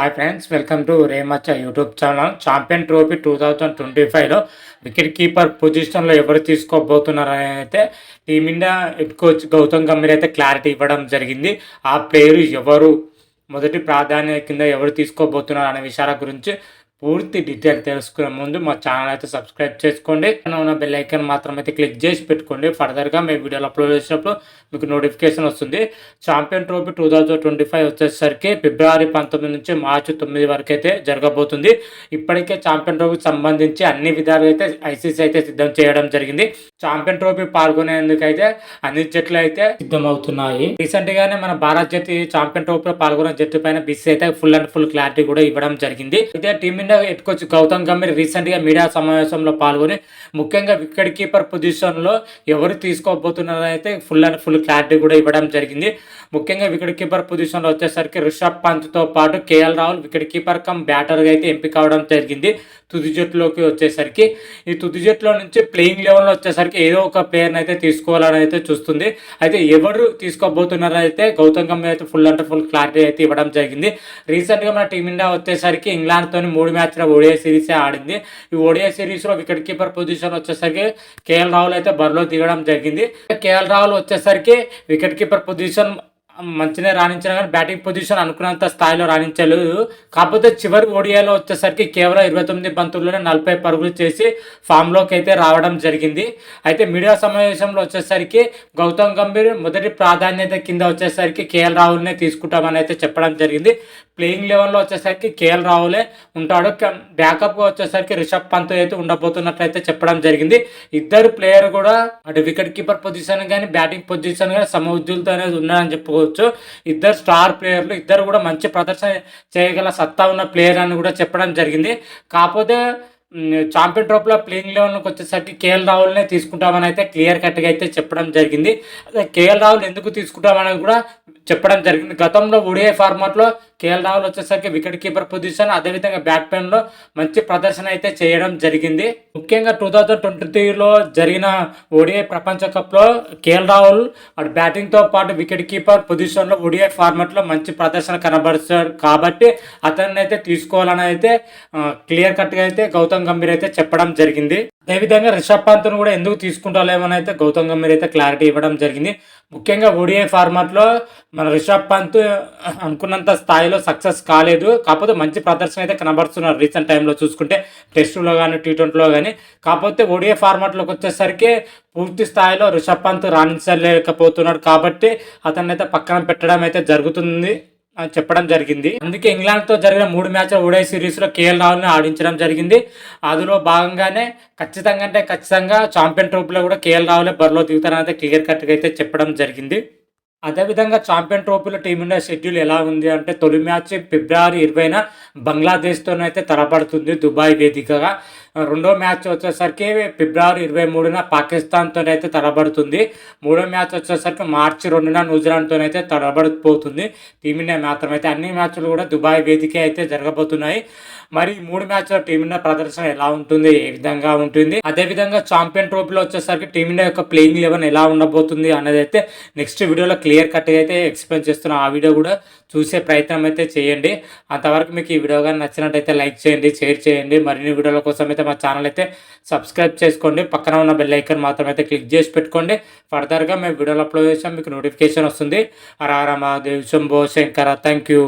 Hi friends, welcome to రేమచ్చ YouTube channel. Champion trophy 2025లో wicket keeper పొజిషన్లో ఎవరు తీసుకోబోతున్నారని అయితే team India head coach Gautam Gambhir అయితే క్లారిటీ ఇవ్వడం జరిగింది. ఆ ప్లేయర్ ఎవరు, మొదటి ప్రాధాన్యత కింద ఎవరు తీసుకోబోతున్నారు అనే విషయాల గురించి పూర్తి డీటెయిల్ తెలుసుకునే ముందు మా ఛానల్ అయితే సబ్స్క్రైబ్ చేసుకోండి. ఉన్న బెల్ ఐకాన్ మాత్రం అయితే క్లిక్ చేసి పెట్టుకోండి. ఫర్దర్గా మేము వీడియోలు అప్లోడ్ చేసినప్పుడు మీకు నోటిఫికేషన్ వస్తుంది. ఛాంపియన్ ట్రోఫీ 2025 వచ్చేసరికి ఫిబ్రవరి 19 నుంచి మార్చి 9 వరకు అయితే జరగబోతుంది. ఇప్పటికే ఛాంపియన్ ట్రోఫీకి సంబంధించి అన్ని విధాలుగా అయితే ఐసీసీ అయితే సిద్ధం చేయడం జరిగింది. ఛాంపియన్ ట్రోఫీ పాల్గొనేందుకు అయితే అన్ని జట్లు అయితే సిద్ధమవుతున్నాయి. రీసెంట్ గానే మన భారత్ జట్టు ఛాంపియన్ ట్రోఫీలో పాల్గొన్న జట్టు పైన బీసీ అయితే ఫుల్ క్లారిటీ కూడా ఇవ్వడం జరిగింది. అయితే team India head coach Gautam Gambhir recent గా మీడియా సమావేశంలో పాల్గొని ముఖ్యంగా వికెట్ కీపర్ పొజిషన్ లో ఎవరు తీసుకోబోతున్నారో అయితే ఫుల్ క్లారిటీ కూడా ఇవ్వడం జరిగింది. ముఖ్యంగా వికెట్ కీపర్ పొజిషన్ లో వచ్చేసరికి రిషబ్ పంత్ తో పాటు KL Rahul wicket keeper cum batter గా అయితే ఎంపిక అవడం జరిగింది. తుది జట్టులోకి వచ్చేసరికి ఈ తుది జట్టులో నుంచి ప్లేయింగ్ లెవెల్లో వచ్చేసరికి ఏదో ఒక ప్లేయర్ని అయితే తీసుకోవాలని అయితే చూస్తుంది. అయితే ఎవరు తీసుకోబోతున్నారో అయితే గౌతమ్ గంభీర్ అయితే ఫుల్ క్లారిటీ అయితే ఇవ్వడం జరిగింది. రీసెంట్గా మన టీమిండియా వచ్చేసరికి ఇంగ్లాండ్తో 3 మ్యాచ్ల ఓడిఐ సిరీసే ఆడింది. ఈ ఓడిఐ సిరీస్లో వికెట్ కీపర్ పొజిషన్ వచ్చేసరికి కేఎల్ రాహుల్ అయితే బరిలో దిగడం జరిగింది. కేఎల్ రాహుల్ వచ్చేసరికి వికెట్ కీపర్ పొజిషన్ మంచిగా రాణించిన కానీ బ్యాటింగ్ పొజిషన్ అనుకున్నంత స్థాయిలో రాణించలేదు. కాకపోతే చివరి ఓడియాలో వచ్చేసరికి కేవలం 29 బంతుల్లోనే 40 పరుగులు చేసి ఫామ్లోకి అయితే రావడం జరిగింది. అయితే మీడియా సమావేశంలో వచ్చేసరికి గౌతమ్ గంభీర్ మొదటి ప్రాధాన్యత కింద వచ్చేసరికి కేఎల్ రాహుల్నే తీసుకుంటామని అయితే చెప్పడం జరిగింది. ప్లేయింగ్ లెవెల్లో వచ్చేసరికి కేఎల్ రాహులే ఉంటాడు. బ్యాకప్గా వచ్చేసరికి రిషబ్ పంత్ అయితే ఉండబోతున్నట్లయితే చెప్పడం జరిగింది. ఇద్దరు ప్లేయర్ కూడా అటు వికెట్ కీపర్ పొజిషన్ కానీ బ్యాటింగ్ పొజిషన్ కానీ సమవుజ్జులతో అనేది ఉన్నారని చెప్పుకోవచ్చు. ఇద్దరు స్టార్ ప్లేయర్లు, ఇద్దరు కూడా మంచి ప్రదర్శన చేయగల సత్తా ఉన్న ప్లేయర్ అని కూడా చెప్పడం జరిగింది. కాకపోతే ఛాంపియన్ ట్రోఫీలో ప్లేయింగ్ లెవెల్కి వచ్చేసరికి కేఎల్ రాహుల్నే తీసుకుంటామని అయితే క్లియర్ కట్గా అయితే చెప్పడం జరిగింది. అదే కేఎల్ రాహుల్ ఎందుకు తీసుకుంటామని కూడా చెప్పడం జరిగింది. గతంలో ఓడిఐ ఫార్మాట్లో కేఎల్ రాహుల్ వచ్చేసరికి వికెట్ కీపర్ పొజిషన్ అదేవిధంగా బ్యాట్స్మెన్లో మంచి ప్రదర్శన అయితే చేయడం జరిగింది. ముఖ్యంగా 2023లో జరిగిన ఓడిఐ ప్రపంచ కప్లో కేఎల్ రాహుల్ అటు బ్యాటింగ్తో పాటు వికెట్ కీపర్ పొజిషన్లో ఓడిఐ ఫార్మాట్లో మంచి ప్రదర్శన కనబరుస్తాడు కాబట్టి అతన్ని అయితే తీసుకోవాలని అయితే క్లియర్ కట్గా అయితే గౌతమ్ గంభీర్ అయితే చెప్పడం జరిగింది. అదేవిధంగా రిషబ్ పంత్ను కూడా ఎందుకు తీసుకుంటాలేమని అయితే గౌతమ్ గంభీర్ అయితే క్లారిటీ ఇవ్వడం జరిగింది. ముఖ్యంగా ఓడిఐ ఫార్మాట్లో మన రిషబ్ పంత్ అనుకున్నంత స్థాయిలో సక్సెస్ కాలేదు. కాకపోతే మంచి ప్రదర్శన అయితే కనబడుతున్నారు రీసెంట్ టైంలో చూసుకుంటే, టెస్టులో కానీ T20లో కానీ. కాకపోతే ఓడిఐ ఫార్మాట్లోకి వచ్చేసరికి పూర్తి స్థాయిలో రిషబ్ పంత్ రాణించలేకపోతున్నాడు కాబట్టి అతన్ని అయితే పక్కన పెట్టడం అయితే జరుగుతుంది అని చెప్పడం జరిగింది. అందుకే ఇంగ్లాండ్తో జరిగిన 3 మ్యాచ్ల ఓడిఐ సిరీస్లో కేఎల్ రాహుల్ని ఆడించడం జరిగింది. అందులో భాగంగానే ఖచ్చితంగా ఛాంపియన్ ట్రోఫీలో కూడా కేఎల్ రాహులే బరిలో దిగుతారని అయితే క్లియర్ కట్గా అయితే చెప్పడం జరిగింది. అదేవిధంగా ఛాంపియన్ ట్రోఫీలో టీమిండియా షెడ్యూల్ ఎలా ఉంది అంటే తొలి మ్యాచ్ ఫిబ్రవరి 20న బంగ్లాదేశ్తోనైతే తలపడుతుంది దుబాయ్ వేదికగా. రెండో మ్యాచ్ వచ్చేసరికి ఫిబ్రవరి 23న పాకిస్తాన్తో అయితే తలబడుతుంది. మూడో మ్యాచ్ వచ్చేసరికి మార్చి 2న న్యూజిలాండ్తో అయితే తలబడిపోతుంది టీమిండియా మాత్రం. అయితే అన్ని మ్యాచ్లు కూడా దుబాయ్ వేదిక అయితే జరగబోతున్నాయి. మరి 3 మ్యాచ్ల టీమిండియా ప్రదర్శన ఎలా ఉంటుంది, ఏ విధంగా ఉంటుంది, అదేవిధంగా ఛాంపియన్ ట్రోఫీలో వచ్చేసరికి టీమిండియా యొక్క ప్లేయింగ్ 11 ఎలా ఉండబోతుంది అనేది అయితే నెక్స్ట్ వీడియోలో క్లియర్ కట్గా అయితే ఎక్స్ప్లెయిన్ చేస్తున్నా. ఆ వీడియో కూడా చూసే ప్రయత్నం అయితే చేయండి. అంతవరకు మీకు ఈ వీడియో కానీ నచ్చినట్టయితే లైక్ చేయండి, షేర్ చేయండి. మరిన్ని వీడియోల కోసం అయితే మా ఛానల్ అయితే సబ్స్క్రైబ్ చేసుకోండి. పక్కన ఉన్న బెల్ ఐకాన్ మాత్రం అయితే క్లిక్ చేసి పెట్టుకోండి. ఫర్దర్గా మేము వీడియోలు అప్లోడ్ చేసాం మీకు నోటిఫికేషన్ వస్తుంది. హర హర మహాదేవ్, శంభో శంకర. Thank you.